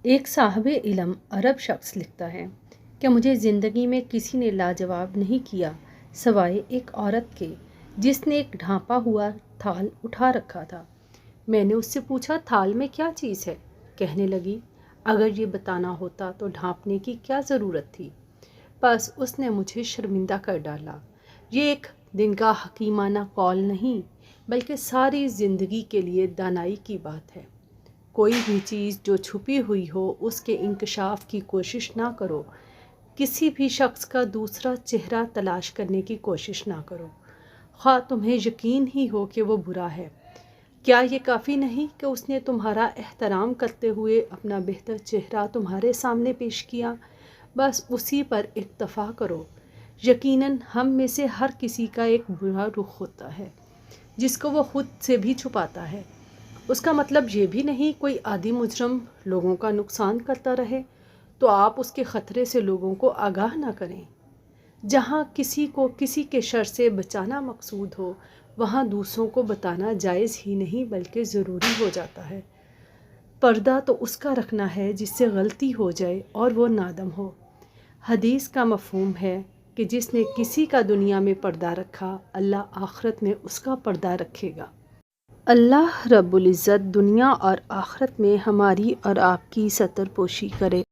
ایک صاحب علم عرب شخص لکھتا ہے کہ مجھے زندگی میں کسی نے لاجواب نہیں کیا سوائے ایک عورت کے جس نے ایک ڈھانپا ہوا تھال اٹھا رکھا تھا۔ میں نے اس سے پوچھا تھال میں کیا چیز ہے؟ کہنے لگی اگر یہ بتانا ہوتا تو ڈھانپنے کی کیا ضرورت تھی۔ بس اس نے مجھے شرمندہ کر ڈالا۔ یہ ایک دن کا حکیمانہ قول نہیں بلکہ ساری زندگی کے لیے دانائی کی بات ہے۔ کوئی بھی چیز جو چھپی ہوئی ہو اس کے انکشاف کی کوشش نہ کرو۔ کسی بھی شخص کا دوسرا چہرہ تلاش کرنے کی کوشش نہ کرو، خواہ تمہیں یقین ہی ہو کہ وہ برا ہے۔ کیا یہ کافی نہیں کہ اس نے تمہارا احترام کرتے ہوئے اپنا بہتر چہرہ تمہارے سامنے پیش کیا؟ بس اسی پر اکتفا کرو۔ یقیناً ہم میں سے ہر کسی کا ایک برا رخ ہوتا ہے جس کو وہ خود سے بھی چھپاتا ہے۔ اس کا مطلب یہ بھی نہیں کوئی عادی مجرم لوگوں کا نقصان کرتا رہے تو آپ اس کے خطرے سے لوگوں کو آگاہ نہ کریں۔ جہاں کسی کو کسی کے شر سے بچانا مقصود ہو وہاں دوسروں کو بتانا جائز ہی نہیں بلکہ ضروری ہو جاتا ہے۔ پردہ تو اس کا رکھنا ہے جس سے غلطی ہو جائے اور وہ نادم ہو۔ حدیث کا مفہوم ہے کہ جس نے کسی کا دنیا میں پردہ رکھا اللہ آخرت میں اس کا پردہ رکھے گا۔ اللہ رب العزت دنیا اور آخرت میں ہماری اور آپ کی ستر پوشی کرے۔